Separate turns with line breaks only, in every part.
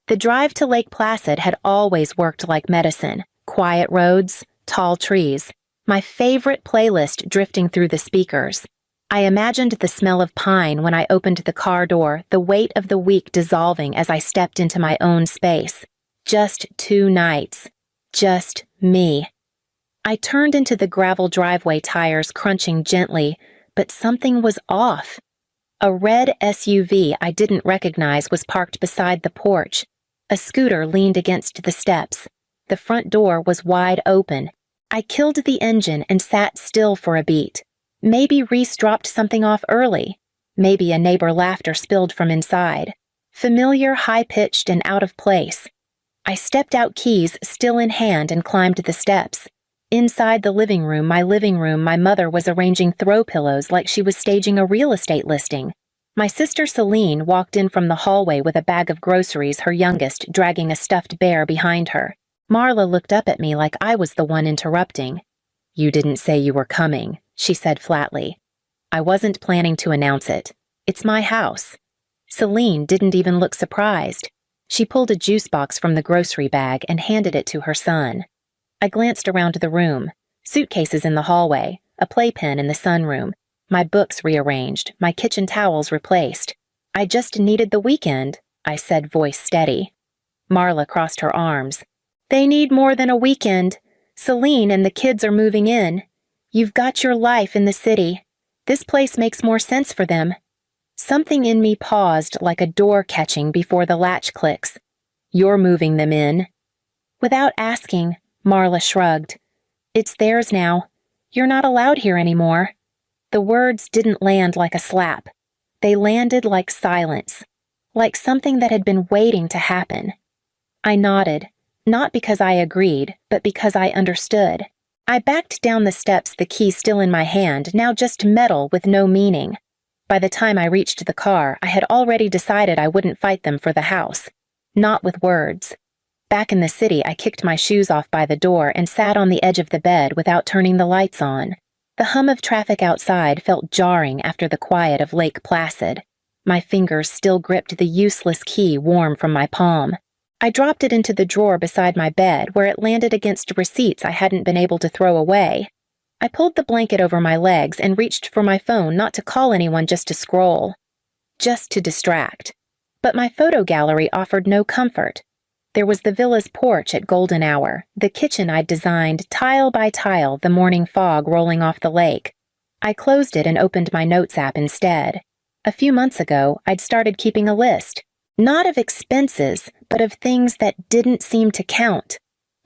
The drive to Lake Placid had always worked like medicine. Quiet roads, tall trees, my favorite playlist drifting through the speakers. I imagined the smell of pine when I opened the car door, the weight of the week dissolving as I stepped into my own space. Just 2 nights. Just me. I turned into the gravel driveway, tires crunching gently, but something was off. A red SUV I didn't recognize was parked beside the porch. A scooter leaned against the steps. The front door was wide open. I killed the engine and sat still for a beat. Maybe Reese dropped something off early. Maybe a neighbor laughter spilled from inside. Familiar, high-pitched, and out of place. I stepped out, keys still in hand, and climbed the steps. Inside the living room, my mother was arranging throw pillows like she was staging a real estate listing. My sister Celine walked in from the hallway with a bag of groceries, her youngest dragging a stuffed bear behind her. Marla looked up at me like I was the one interrupting. "You didn't say you were coming," she said flatly. "I wasn't planning to announce it. It's my house." Celine didn't even look surprised. She pulled a juice box from the grocery bag and handed it to her son. I glanced around the room. Suitcases in the hallway, a playpen in the sunroom, my books rearranged, my kitchen towels replaced. "I just needed the weekend," I said, voice steady. Marla crossed her arms. "They need more than a weekend. Celine and the kids are moving in. You've got your life in the city. This place makes more sense for them." Something in me paused like a door catching before the latch clicks. "You're moving them in." Without asking, Marla shrugged. "It's theirs now. You're not allowed here anymore." The words didn't land like a slap. They landed like silence, like something that had been waiting to happen. I nodded. Not because I agreed, but because I understood. I backed down the steps, the key still in my hand, now just metal with no meaning. By the time I reached the car, I had already decided I wouldn't fight them for the house. Not with words. Back in the city, I kicked my shoes off by the door and sat on the edge of the bed without turning the lights on. The hum of traffic outside felt jarring after the quiet of Lake Placid. My fingers still gripped the useless key warm from my palm. I dropped it into the drawer beside my bed, where it landed against receipts I hadn't been able to throw away. I pulled the blanket over my legs and reached for my phone, not to call anyone, just to scroll. Just to distract. But my photo gallery offered no comfort. There was the villa's porch at golden hour, the kitchen I'd designed tile by tile, the morning fog rolling off the lake. I closed it and opened my notes app instead. A few months ago, I'd started keeping a list. Not of expenses, but of things that didn't seem to count.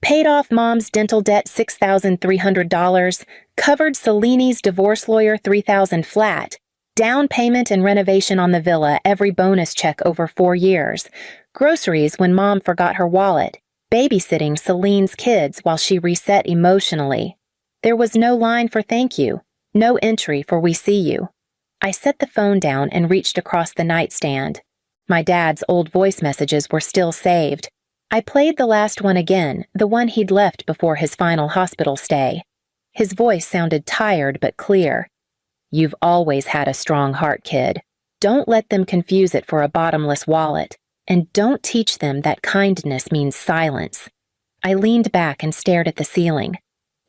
Paid off mom's dental debt $6,300, covered Celine's divorce lawyer $3,000 flat, down payment and renovation on the villa, every bonus check over 4 years, groceries when mom forgot her wallet, babysitting Celine's kids while she reset emotionally. There was no line for thank you, no entry for we see you. I set the phone down and reached across the nightstand. My dad's old voice messages were still saved. I played the last one again, the one he'd left before his final hospital stay. His voice sounded tired but clear. "You've always had a strong heart, kid. Don't let them confuse it for a bottomless wallet. And don't teach them that kindness means silence." I leaned back and stared at the ceiling.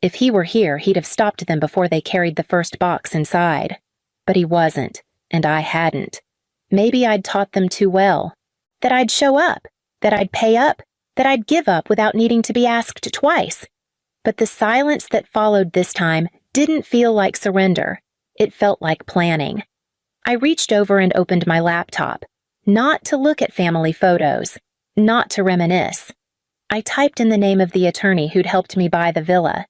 If he were here, he'd have stopped them before they carried the first box inside. But he wasn't, and I hadn't. Maybe I'd taught them too well. That I'd show up, that I'd pay up, that I'd give up without needing to be asked twice. But the silence that followed this time didn't feel like surrender. It felt like planning. I reached over and opened my laptop, not to look at family photos, not to reminisce. I typed in the name of the attorney who'd helped me buy the villa.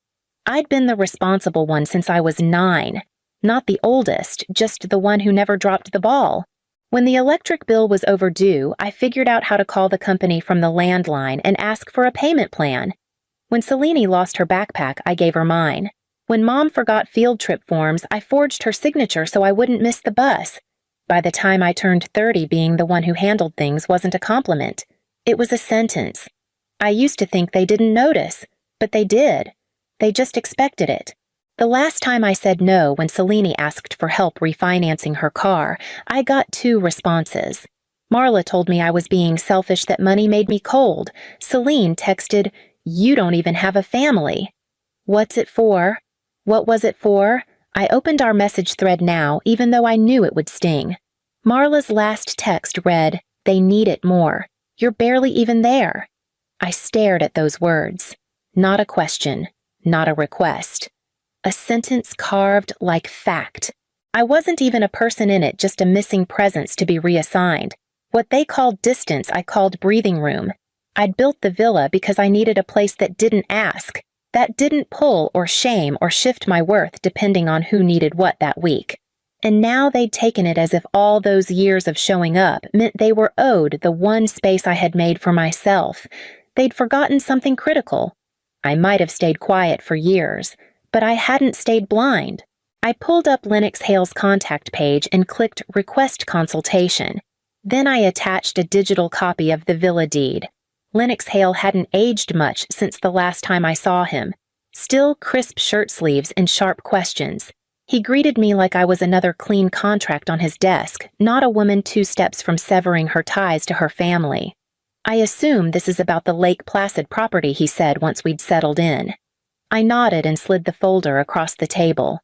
I'd been the responsible one since I was 9, not the oldest, just the one who never dropped the ball. When the electric bill was overdue, I figured out how to call the company from the landline and ask for a payment plan. When Celine lost her backpack, I gave her mine. When Mom forgot field trip forms, I forged her signature so I wouldn't miss the bus. By the time I turned 30, being the one who handled things wasn't a compliment. It was a sentence. I used to think they didn't notice, but they did. They just expected it. The last time I said no when Celine asked for help refinancing her car, I got 2 responses. Marla told me I was being selfish, that money made me cold. Celine texted, "You don't even have a family." What's it for? What was it for? I opened our message thread now, even though I knew it would sting. Marla's last text read, "They need it more. You're barely even there." I stared at those words. Not a question, not a request. A sentence carved like fact. I wasn't even a person in it, just a missing presence to be reassigned. What they called distance, I called breathing room. I'd built the villa because I needed a place that didn't ask, that didn't pull or shame or shift my worth depending on who needed what that week. And now they'd taken it as if all those years of showing up meant they were owed the one space I had made for myself. They'd forgotten something critical. I might have stayed quiet for years, but I hadn't stayed blind. I pulled up Lennox Hale's contact page and clicked Request Consultation. Then I attached a digital copy of the villa deed. Lennox Hale hadn't aged much since the last time I saw him. Still crisp shirt sleeves and sharp questions. He greeted me like I was another clean contract on his desk, not a woman 2 steps from severing her ties to her family. "I assume this is about the Lake Placid property," he said once we'd settled in. I nodded and slid the folder across the table.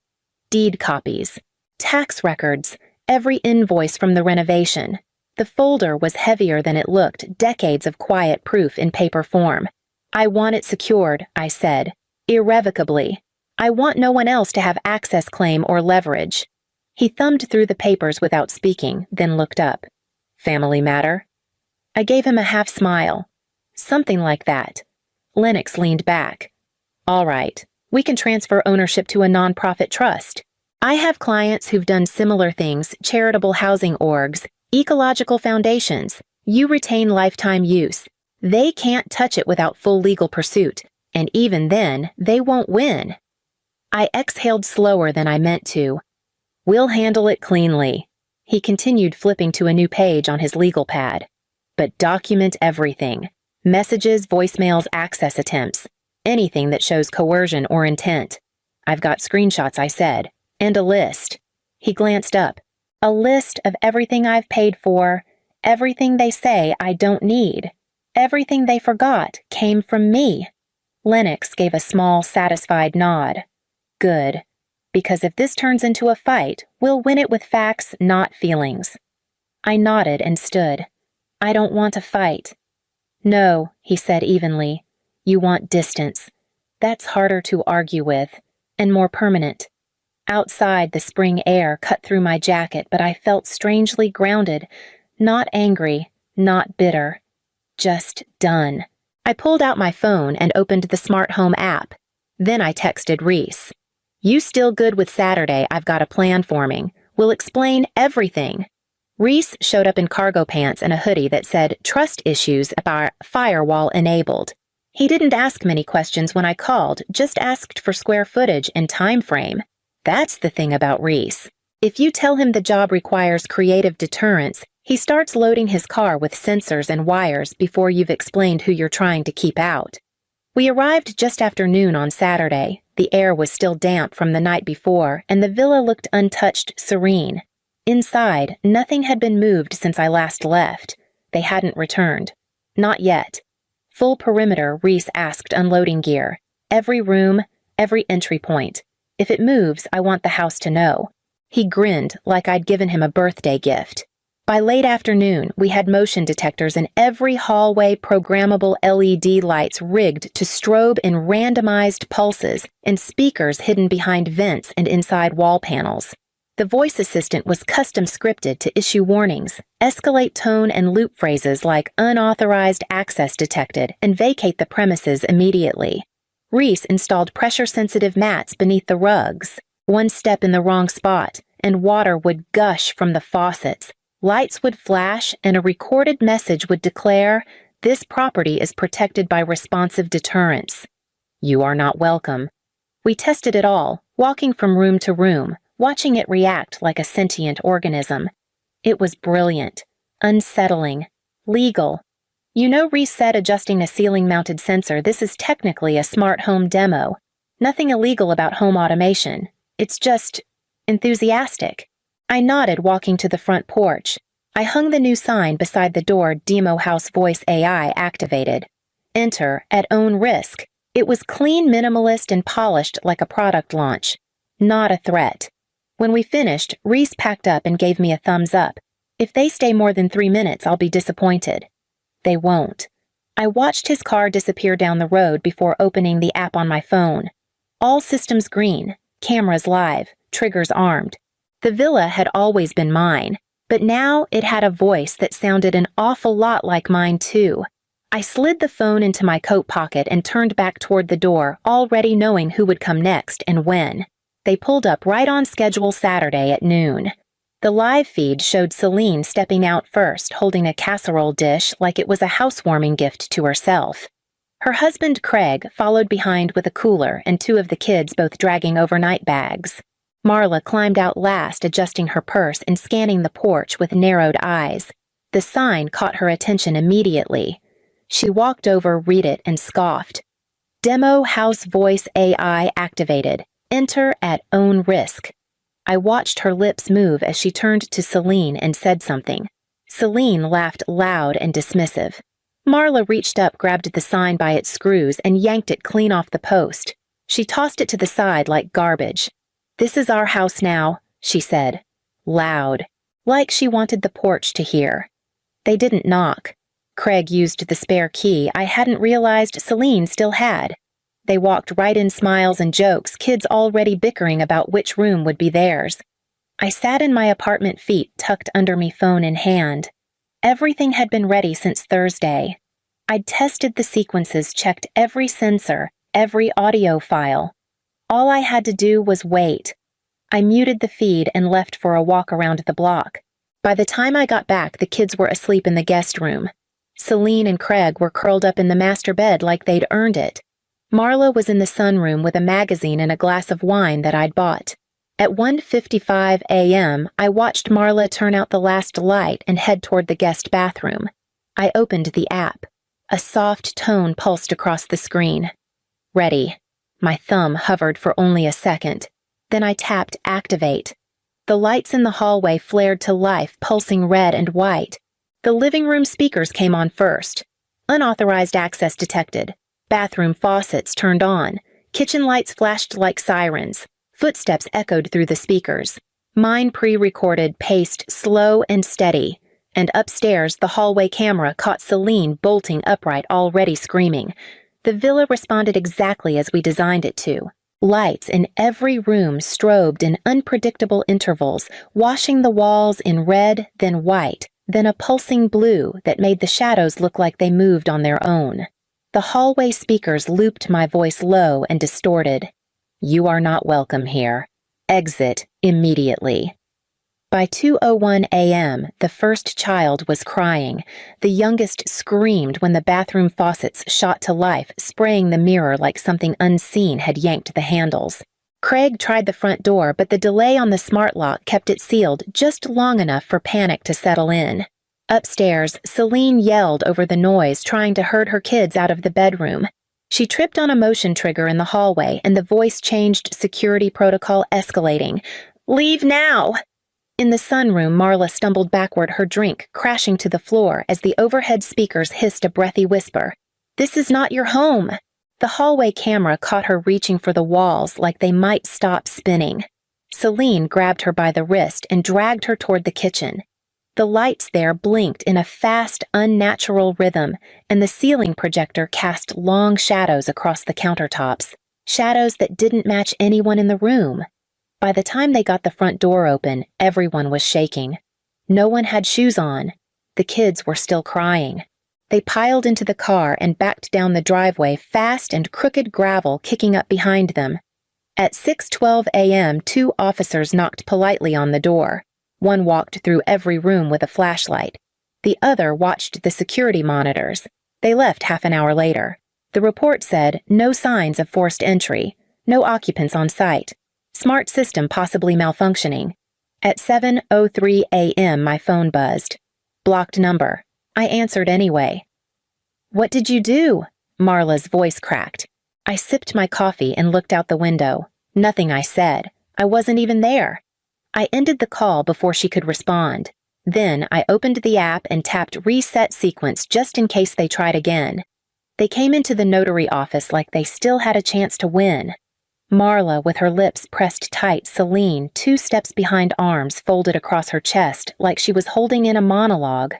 Deed copies, tax records, every invoice from the renovation. The folder was heavier than it looked, decades of quiet proof in paper form. "I want it secured," I said, "irrevocably. I want no one else to have access claim or leverage." He thumbed through the papers without speaking, then looked up. "Family matter?" I gave him a half smile. "Something like that." Lennox leaned back. "All right, we can transfer ownership to a nonprofit trust. I have clients who've done similar things, charitable housing orgs, ecological foundations. You retain lifetime use. They can't touch it without full legal pursuit, and even then, they won't win." I exhaled slower than I meant to. "We'll handle it cleanly." He continued flipping to a new page on his legal pad. "But document everything. Messages, voicemails, access attempts. Anything that shows coercion or intent. I've got screenshots," I said, "and a list." He glanced up. "A list of everything I've paid for, everything they say I don't need. Everything they forgot came from me." Lennox gave a small, satisfied nod. "Good. Because if this turns into a fight, we'll win it with facts, not feelings." I nodded and stood. "I don't want to fight." "No," he said evenly. "You want distance. That's harder to argue with, and more permanent." Outside, the spring air cut through my jacket, but I felt strangely grounded, not angry, not bitter. Just done. I pulled out my phone and opened the smart home app. Then I texted Reese. "You still good with Saturday? I've got a plan forming. We'll explain everything." Reese showed up in cargo pants and a hoodie that said "Trust issues about firewall enabled." He didn't ask many questions when I called, just asked for square footage and time frame. That's the thing about Reese. If you tell him the job requires creative deterrence, he starts loading his car with sensors and wires before you've explained who you're trying to keep out. We arrived just after noon on Saturday. The air was still damp from the night before, and the villa looked untouched, serene. Inside, nothing had been moved since I last left. They hadn't returned. Not yet. Full perimeter, Reese asked unloading gear. Every room, every entry point. If it moves, I want the house to know. He grinned like I'd given him a birthday gift. By late afternoon, we had motion detectors in every hallway, programmable LED lights rigged to strobe in randomized pulses, and speakers hidden behind vents and inside wall panels. The voice assistant was custom scripted to issue warnings, escalate tone and loop phrases like "unauthorized access detected" and vacate the premises immediately. Reese installed pressure-sensitive mats beneath the rugs. One step in the wrong spot, and water would gush from the faucets. Lights would flash, and a recorded message would declare, "This property is protected by responsive deterrence." You are not welcome. We tested it all, walking from room to room, watching it react like a sentient organism. It was brilliant, unsettling, legal. You know, Reese said adjusting a ceiling-mounted sensor, this is technically a smart home demo. Nothing illegal about home automation. It's just enthusiastic. I nodded, walking to the front porch. I hung the new sign beside the door Demo House Voice AI activated. Enter at own risk. It was clean, minimalist, and polished like a product launch. Not a threat. When we finished, Reese packed up and gave me a thumbs up. If they stay more than 3 minutes, I'll be disappointed. They won't. I watched his car disappear down the road before opening the app on my phone. All systems green, cameras live, triggers armed. The villa had always been mine, but now it had a voice that sounded an awful lot like mine too. I slid the phone into my coat pocket and turned back toward the door, already knowing who would come next and when. They pulled up right on schedule Saturday at noon. The live feed showed Celine stepping out first, holding a casserole dish like it was a housewarming gift to herself. Her husband, Craig, followed behind with a cooler and 2 of the kids both dragging overnight bags. Marla climbed out last, adjusting her purse and scanning the porch with narrowed eyes. The sign caught her attention immediately. She walked over, read it, and scoffed. Demo House Voice AI activated. Enter at own risk. I watched her lips move as she turned to Celine and said something. Celine laughed loud and dismissive. Marla reached up, grabbed the sign by its screws, and yanked it clean off the post. She tossed it to the side like garbage. "This is our house now," she said. Loud, like she wanted the porch to hear. They didn't knock. Craig used the spare key I hadn't realized Celine still had. They walked right in, smiles and jokes, kids already bickering about which room would be theirs. I sat in my apartment feet, tucked under me, phone in hand. Everything had been ready since Thursday. I'd tested the sequences, checked every sensor, every audio file. All I had to do was wait. I muted the feed and left for a walk around the block. By the time I got back, the kids were asleep in the guest room. Celine and Craig were curled up in the master bed like they'd earned it. Marla was in the sunroom with a magazine and a glass of wine that I'd bought. At 1:55 a.m., I watched Marla turn out the last light and head toward the guest bathroom. I opened the app. A soft tone pulsed across the screen. Ready. My thumb hovered for only a second. Then I tapped Activate. The lights in the hallway flared to life, pulsing red and white. The living room speakers came on first. Unauthorized access detected. Bathroom faucets turned on. Kitchen lights flashed like sirens. Footsteps echoed through the speakers. Mine pre-recorded paced slow and steady. And upstairs, the hallway camera caught Celine bolting upright, already screaming. The villa responded exactly as we designed it to. Lights in every room strobed in unpredictable intervals, washing the walls in red, then white, then a pulsing blue that made the shadows look like they moved on their own. The hallway speakers looped my voice low and distorted. "You are not welcome here. Exit immediately." By 2:01 a.m., the first child was crying. The youngest screamed when the bathroom faucets shot to life, spraying the mirror like something unseen had yanked the handles. Craig tried the front door, but the delay on the smart lock kept it sealed just long enough for panic to settle in. Upstairs, Celine yelled over the noise, trying to herd her kids out of the bedroom. She tripped on a motion trigger in the hallway, and the voice changed, security protocol escalating. "Leave now!" In the sunroom, Marla stumbled backward, her drink crashing to the floor as the overhead speakers hissed a breathy whisper. "This is not your home!" The hallway camera caught her reaching for the walls like they might stop spinning. Celine grabbed her by the wrist and dragged her toward the kitchen. The lights there blinked in a fast, unnatural rhythm, and the ceiling projector cast long shadows across the countertops, shadows that didn't match anyone in the room. By the time they got the front door open, everyone was shaking. No one had shoes on. The kids were still crying. They piled into the car and backed down the driveway, fast and crooked gravel kicking up behind them. At 6:12 a.m., 2 officers knocked politely on the door. One walked through every room with a flashlight. The other watched the security monitors. They left half an hour later. The report said no signs of forced entry, no occupants on site. Smart system possibly malfunctioning. At 7:03 a.m., my phone buzzed. Blocked number. I answered anyway. "What did you do?" Marla's voice cracked. I sipped my coffee and looked out the window. Nothing, I said. I wasn't even there. I ended the call before she could respond. Then I opened the app and tapped Reset Sequence just in case they tried again. They came into the notary office like they still had a chance to win. Marla, with her lips pressed tight, Celine, 2 steps behind, arms folded across her chest like she was holding in a monologue.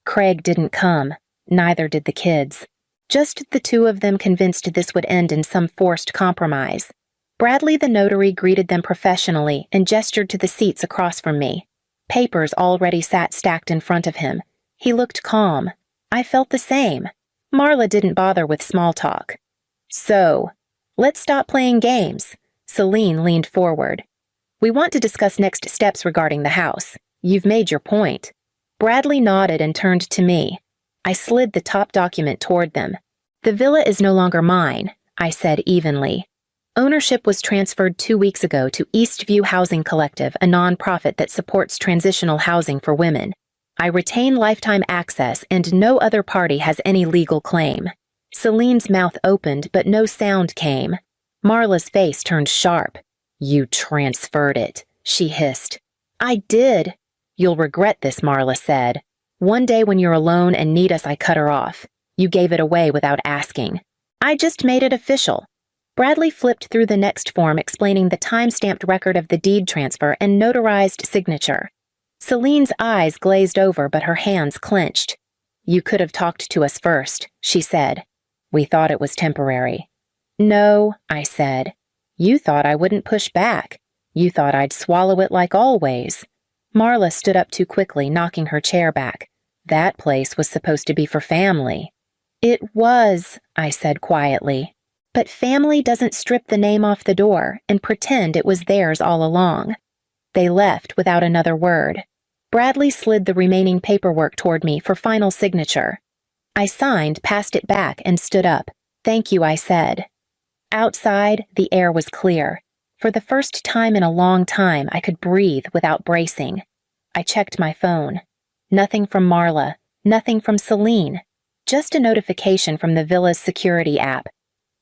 Craig didn't come. Neither did the kids. Just the 2 of them, convinced this would end in some forced compromise. Bradley the notary greeted them professionally and gestured to the seats across from me. Papers already sat stacked in front of him. He looked calm. I felt the same. Marla didn't bother with small talk. So, let's stop playing games. Celine leaned forward. We want to discuss next steps regarding the house. You've made your point. Bradley nodded and turned to me. I slid the top document toward them. The villa is no longer mine, I said evenly. Ownership was transferred 2 weeks ago to Eastview Housing Collective, a nonprofit that supports transitional housing for women. I retain lifetime access and no other party has any legal claim. Celine's mouth opened, but no sound came. Marla's face turned sharp. You transferred it, she hissed. I did. You'll regret this, Marla said. One day when you're alone and need us, I cut her off. You gave it away without asking. I just made it official. Bradley flipped through the next form explaining the time-stamped record of the deed transfer and notarized signature. Celine's eyes glazed over, but her hands clenched. You could have talked to us first, she said. We thought it was temporary. No, I said. You thought I wouldn't push back. You thought I'd swallow it like always. Marla stood up too quickly, knocking her chair back. That place was supposed to be for family. It was, I said quietly. But family doesn't strip the name off the door and pretend it was theirs all along. They left without another word. Bradley slid the remaining paperwork toward me for final signature. I signed, passed it back, and stood up. Thank you, I said. Outside, the air was clear. For the first time in a long time, I could breathe without bracing. I checked my phone. Nothing from Marla, nothing from Celine. Just a notification from the villa's security app.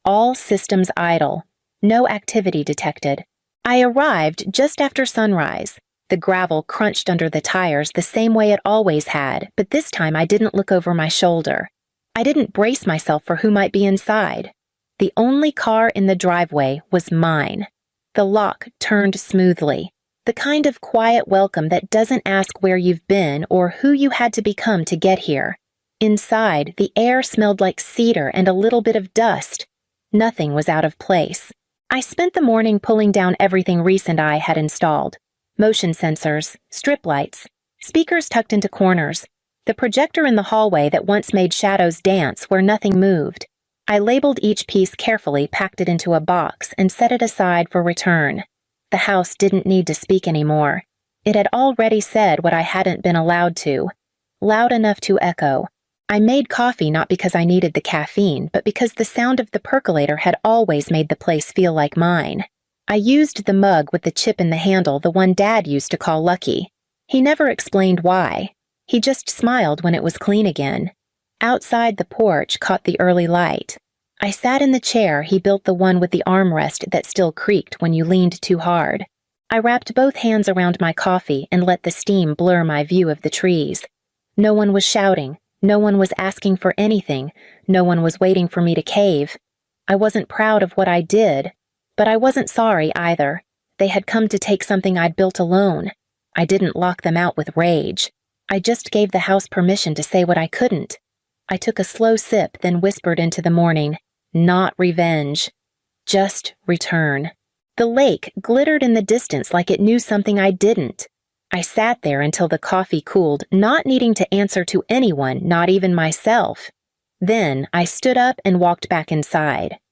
All systems idle. No activity detected. I arrived just after sunrise. The gravel crunched under the tires the same way it always had, but this time I didn't look over my shoulder. I didn't brace myself for who might be inside. The only car in the driveway was mine. The lock turned smoothly. The kind of quiet welcome that doesn't ask where you've been or who you had to become to get here. Inside, the air smelled like cedar and a little bit of dust. Nothing was out of place. I spent the morning pulling down everything Reese and I had installed. Motion sensors, strip lights, speakers tucked into corners, the projector in the hallway that once made shadows dance where nothing moved. I labeled each piece carefully, packed it into a box, and set it aside for return. The house didn't need to speak anymore. It had already said what I hadn't been allowed to. Loud enough to echo. I made coffee not because I needed the caffeine, but because the sound of the percolator had always made the place feel like mine. I used the mug with the chip in the handle, the one Dad used to call Lucky. He never explained why. He just smiled when it was clean again. Outside, the porch caught the early light. I sat in the chair he built, the one with the armrest that still creaked when you leaned too hard. I wrapped both hands around my coffee and let the steam blur my view of the trees. No one was shouting. No one was asking for anything. No one was waiting for me to cave. I wasn't proud of what I did, but I wasn't sorry either. They had come to take something I'd built alone. I didn't lock them out with rage. I just gave the house permission to say what I couldn't. I took a slow sip, then whispered into the morning, not revenge. Just return. The lake glittered in the distance like it knew something I didn't. I sat there until the coffee cooled, not needing to answer to anyone, not even myself. Then I stood up and walked back inside.